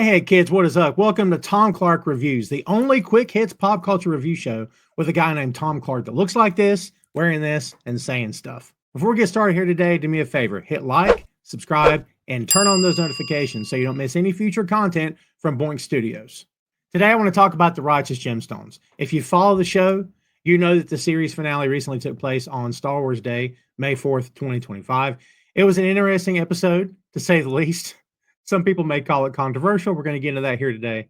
Hey, kids, what is up? Welcome to Tom Clark Reviews, the only quick hits pop culture review show with a guy named Tom Clark that looks like this, wearing this, and saying stuff. Before we get started here today, do me a favor, hit like, subscribe, and turn on those notifications so you don't miss any future content from Boink Studios. Today, I want to talk about the Righteous Gemstones. If you follow the show, you know that the series finale recently took place on Star Wars Day, May 4th, 2025. It was an interesting episode, to say the least. Some people may call it controversial. We're going to get into that here today.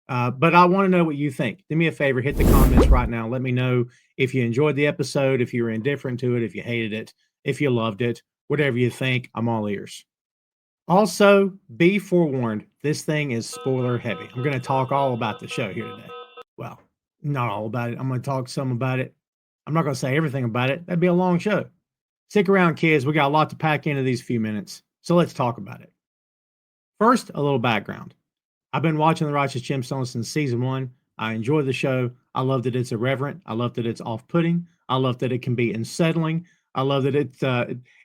But I want to know what you think. Do me a favor, hit the comments right now. Let me know if you enjoyed the episode, if you were indifferent to it, if you hated it, if you loved it, whatever you think. I'm all ears. Also, be forewarned, this thing is spoiler heavy. I'm going to talk all about the show here today. Well, not all about it. I'm going to talk some about it. I'm not going to say everything about it. That'd be a long show. Stick around, kids. We got a lot to pack into these few minutes. So let's talk about it. First, a little background. I've been watching The Righteous Gemstones since season 1. I enjoy the show. I love that it's irreverent. I love that it's off-putting. I love that it can be unsettling. I love that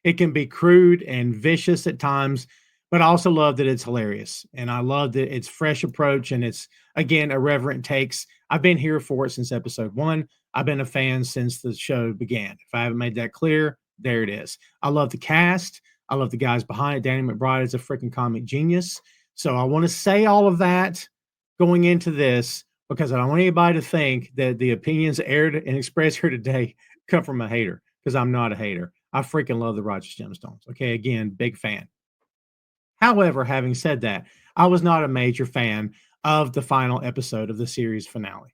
it can be crude and vicious at times, but I also love that it's hilarious. And I love that it's fresh approach and it's, again, irreverent takes. I've been here for it since episode 1. I've been a fan since the show began. If I haven't made that clear, there it is. I love the cast. I love the guys behind it. Danny McBride is a freaking comic genius. So I want to say all of that going into this because I don't want anybody to think that the opinions aired and expressed here today come from a hater, because I'm not a hater. I freaking love the Righteous Gemstones. Okay, again, big fan. However, having said that, I was not a major fan of the final episode of the series finale.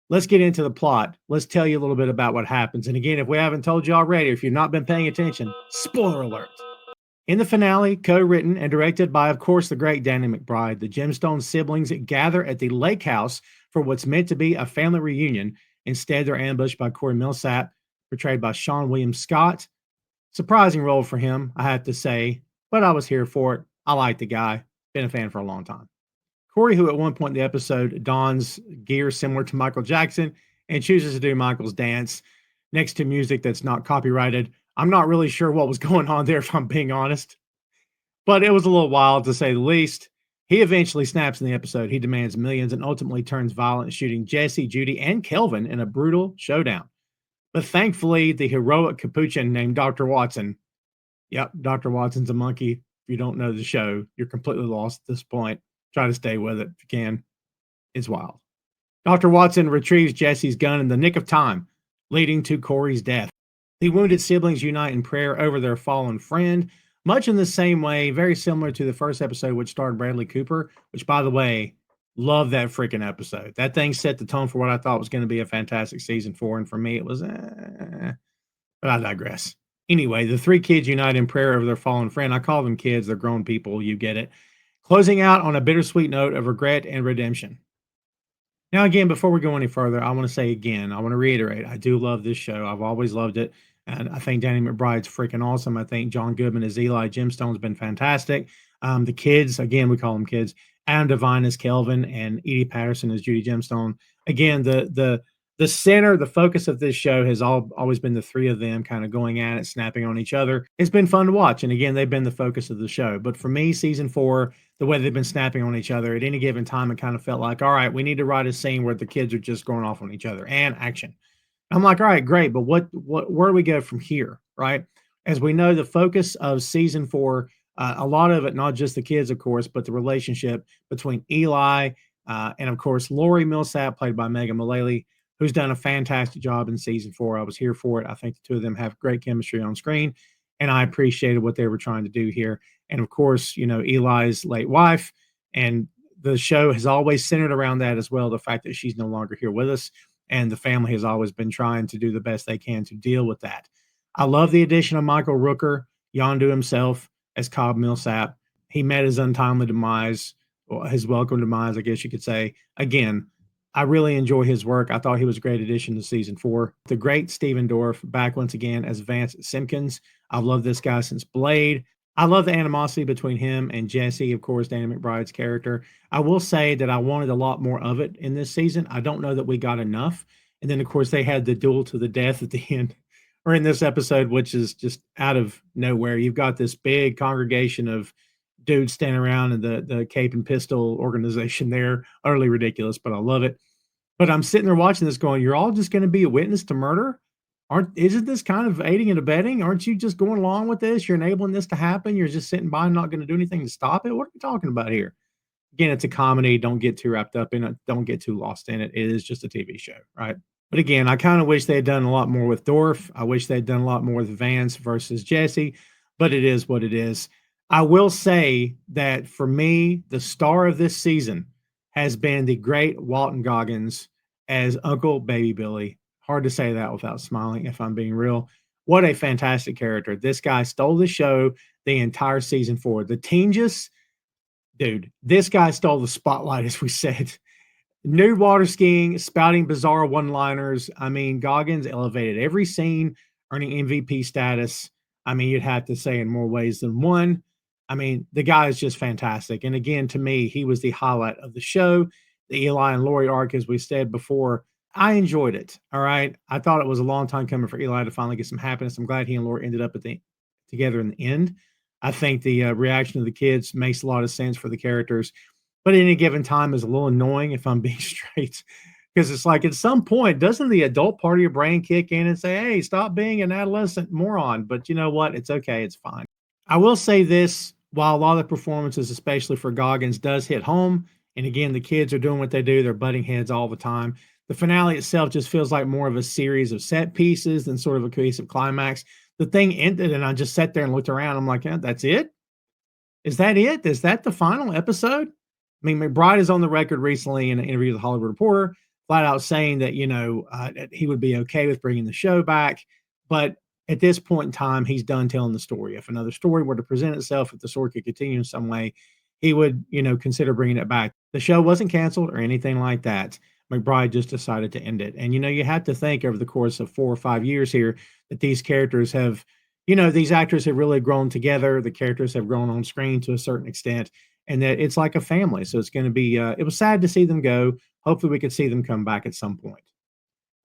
Let's get into the plot. Let's tell you a little bit about what happens. And again, if we haven't told you already, if you've not been paying attention, spoiler alert. In the finale, co-written and directed by, of course, the great Danny McBride, the Gemstone siblings gather at the lake house for what's meant to be a family reunion. Instead, they're ambushed by Corey Millsap, portrayed by Sean William Scott. Surprising role for him, I have to say, but I was here for it. I like the guy. Been a fan for a long time. Corey, who at one point in the episode dons gear similar to Michael Jackson and chooses to do Michael's dance next to music that's not copyrighted. I'm not really sure what was going on there, if I'm being honest, but it was a little wild to say the least. He eventually snaps in the episode. He demands millions and ultimately turns violent, shooting Jesse, Judy, and Kelvin in a brutal showdown. But thankfully, the heroic Capuchin named Dr. Watson, yep, Dr. Watson's a monkey. If you don't know the show, you're completely lost at this point. Try to stay with it if you can. It's wild. Dr. Watson retrieves Jesse's gun in the nick of time, leading to Corey's death. The wounded siblings unite in prayer over their fallen friend, much in the same way, very similar to the first episode, which starred Bradley Cooper, which, by the way, love that freaking episode. That thing set the tone for what I thought was going to be a fantastic season 4, and for me, it was, but I digress. Anyway, the 3 kids unite in prayer over their fallen friend. I call them kids. They're grown people. You get it. Closing out on a bittersweet note of regret and redemption. Now, again, before we go any further, I want to say again, I want to reiterate, I do love this show. I've always loved it. And I think Danny McBride's freaking awesome. I think John Goodman as Eli Gemstone's been fantastic. The kids, again, we call them kids. Adam Devine as Kelvin and Edie Patterson as Judy Gemstone. Again, the center, the focus of this show has always been the 3 of them kind of going at it, snapping on each other. It's been fun to watch. And again, they've been the focus of the show. But for me, season 4, the way they've been snapping on each other at any given time, it kind of felt like, all right, we need to write a scene where the kids are just going off on each other and action. I'm like, all right, great, but where do we go from here, right? As we know, the focus of season 4, a lot of it, not just the kids, of course, but the relationship between Eli and, of course, Lori Millsap, played by Megan Mullally, who's done a fantastic job in season 4. I was here for it. I think the 2 of them have great chemistry on screen, and I appreciated what they were trying to do here. And, of course, you know, Eli's late wife, and the show has always centered around that as well, the fact that she's no longer here with us. And the family has always been trying to do the best they can to deal with that. I love the addition of Michael Rooker, Yondu himself, as Cobb Millsap. He met his untimely demise, or his welcome demise, I guess you could say. Again, I really enjoy his work. I thought he was a great addition to season 4. The great Stephen Dorff back once again as Vance Simpkins. I've loved this guy since Blade. I love the animosity between him and Jesse, of course, Danny McBride's character. I will say that I wanted a lot more of it in this season. I don't know that we got enough. And then, of course, they had the duel to the death at the end, or in this episode, which is just out of nowhere. You've got this big congregation of dudes standing around in the cape and pistol organization there. Utterly ridiculous, but I love it. But I'm sitting there watching this going, you're all just going to be a witness to murder? Isn't this kind of aiding and abetting? Aren't you just going along with this? You're enabling this to happen. You're just sitting by and not going to do anything to stop it. What are we talking about here? Again, it's a comedy. Don't get too wrapped up in it. Don't get too lost in it. It is just a TV show, right? But again, I kind of wish they had done a lot more with Dorf. I wish they had done a lot more with Vance versus Jesse, but it is what it is. I will say that for me, the star of this season has been the great Walton Goggins as Uncle Baby Billy. Hard to say that without smiling, if I'm being real. What a fantastic character. This guy stole the show the entire season forward. The teen just, dude, this guy stole the spotlight, as we said. Nude water skiing, spouting bizarre one-liners. I mean, Goggins elevated every scene, earning MVP status. I mean, you'd have to say in more ways than one. I mean, the guy is just fantastic. And again, to me, he was the highlight of the show. The Eli and Lori arc, as we said before, I enjoyed it. All right. I thought it was a long time coming for Eli to finally get some happiness. I'm glad he and Lori ended up together in the end. I think the reaction of the kids makes a lot of sense for the characters. But at any given time is a little annoying, if I'm being straight, because it's like at some point, doesn't the adult part of your brain kick in and say, hey, stop being an adolescent moron? But you know what? It's okay. It's fine. I will say this, while a lot of the performances, especially for Goggins, does hit home, and again, the kids are doing what they do. They're butting heads all the time. The finale itself just feels like more of a series of set pieces than sort of a cohesive climax. The thing ended, and I just sat there and looked around. I'm like, yeah, that's it? Is that it? Is that the final episode? I mean, McBride is on the record recently in an interview with the Hollywood Reporter, flat out saying that, that he would be okay with bringing the show back. But at this point in time, he's done telling the story. If another story were to present itself, if the story could continue in some way, he would, consider bringing it back. The show wasn't canceled or anything like that. McBride just decided to end it. And, you have to think over the course of 4 or 5 years here that these characters have, these actors have really grown together. The characters have grown on screen to a certain extent, and that it's like a family. So it's going to be, it was sad to see them go. Hopefully we could see them come back at some point.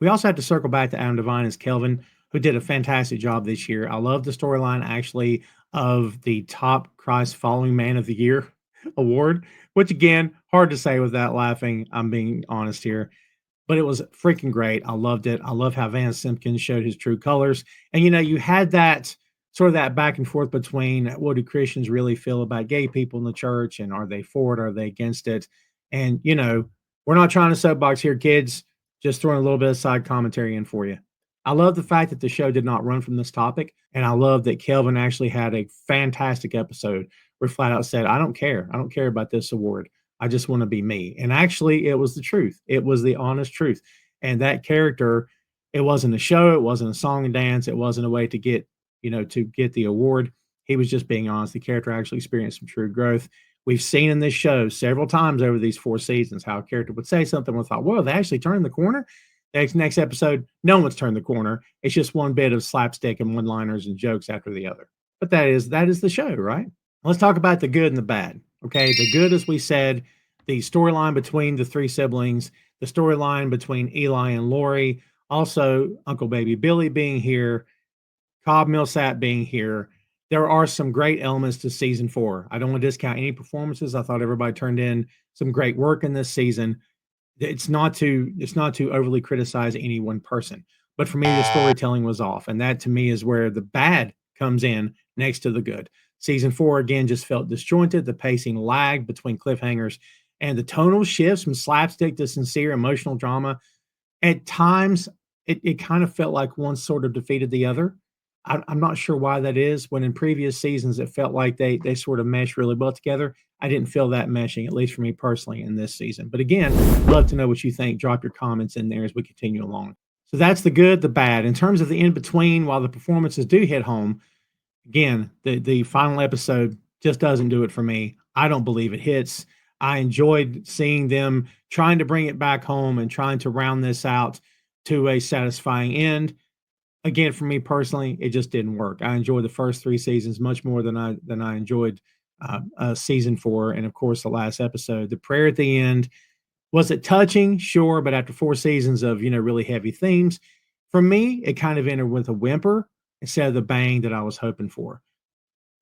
We also have to circle back to Adam Devine as Kelvin, who did a fantastic job this year. I love the storyline, actually, of the top Christ following man of the year award, which again, hard to say without laughing. I'm being honest here, but it was freaking great. I loved it. I love how Van Simpkins showed his true colors. And, you had that sort of that back and forth between what do Christians really feel about gay people in the church, and are they for it? Are they against it? And, we're not trying to soapbox here, kids, just throwing a little bit of side commentary in for you. I love the fact that the show did not run from this topic. And I love that Kelvin actually had a fantastic episode where he flat out said, I don't care. I don't care about this award. I just want to be me. And actually, it was the truth. It was the honest truth. And that character, it wasn't a show. It wasn't a song and dance. It wasn't a way to get the award. He was just being honest. The character actually experienced some true growth. We've seen in this show several times over these 4 seasons how a character would say something. We thought, well, they actually turned the corner. Next episode, no one's turned the corner. It's just one bit of slapstick and one-liners and jokes after the other. But that is the show, right? Let's talk about the good and the bad. Okay, the good, as we said, the storyline between the 3 siblings, the storyline between Eli and Lori, also Uncle Baby Billy being here, Cobb Millsap being here. There are some great elements to season 4. I don't want to discount any performances. I thought everybody turned in some great work in this season. It's not to overly criticize any one person, but for me, the storytelling was off. And that to me is where the bad comes in next to the good. Season 4, again, just felt disjointed. The pacing lagged between cliffhangers, and the tonal shifts from slapstick to sincere emotional drama. At times, it kind of felt like one sort of defeated the other. I'm not sure why that is. When in previous seasons, it felt like they sort of meshed really well together. I didn't feel that meshing, at least for me personally, in this season. But again, love to know what you think. Drop your comments in there as we continue along. So that's the good, the bad. In terms of the in-between, while the performances do hit home, again, the final episode just doesn't do it for me. I don't believe it hits. I enjoyed seeing them trying to bring it back home and trying to round this out to a satisfying end. Again, for me personally, it just didn't work. I enjoyed the first 3 seasons much more than I enjoyed season 4, and of course the last episode. The prayer at the end, was it touching? Sure, but after 4 seasons of really heavy themes, for me, it kind of ended with a whimper instead of the bang that I was hoping for.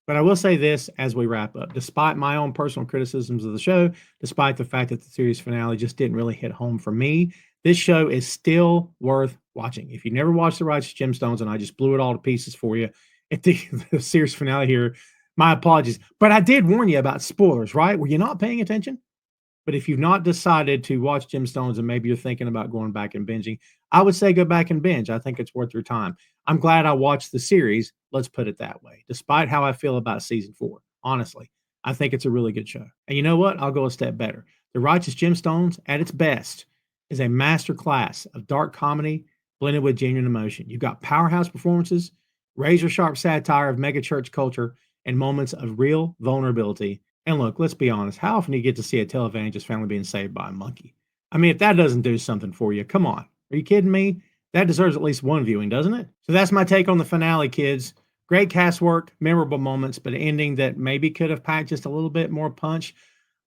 But I will say this as we wrap up. Despite my own personal criticisms of the show, despite the fact that the series finale just didn't really hit home for me, this show is still worth watching. If you never watched The Righteous Gemstones and I just blew it all to pieces for you at the series finale here, my apologies. But I did warn you about spoilers, right? Were you not paying attention? But if you've not decided to watch Gemstones and maybe you're thinking about going back and binging, I would say go back and binge. I think it's worth your time. I'm glad I watched the series. Let's put it that way. Despite how I feel about season 4, honestly, I think it's a really good show. And you know what? I'll go a step better. The Righteous Gemstones, at its best, is a master class of dark comedy blended with genuine emotion. You've got powerhouse performances, razor sharp satire of megachurch culture, and moments of real vulnerability. And look, let's be honest. How often do you get to see a televangelist family being saved by a monkey? I mean, if that doesn't do something for you, come on. Are you kidding me? That deserves at least one viewing, doesn't it? So that's my take on the finale, kids. Great cast work, memorable moments, but an ending that maybe could have packed just a little bit more punch.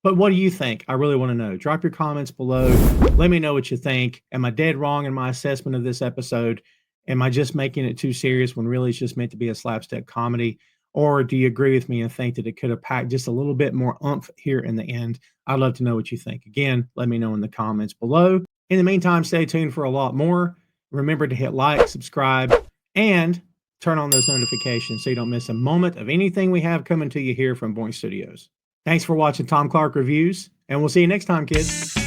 But what do you think? I really want to know. Drop your comments below. Let me know what you think. Am I dead wrong in my assessment of this episode? Am I just making it too serious when really it's just meant to be a slapstick comedy? Or do you agree with me and think that it could have packed just a little bit more oomph here in the end? I'd love to know what you think. Again, let me know in the comments below. In the meantime, stay tuned for a lot more. Remember to hit like, subscribe, and turn on those notifications so you don't miss a moment of anything we have coming to you here from Boink Studios. Thanks for watching Tom Clark Reviews, and we'll see you next time, kids.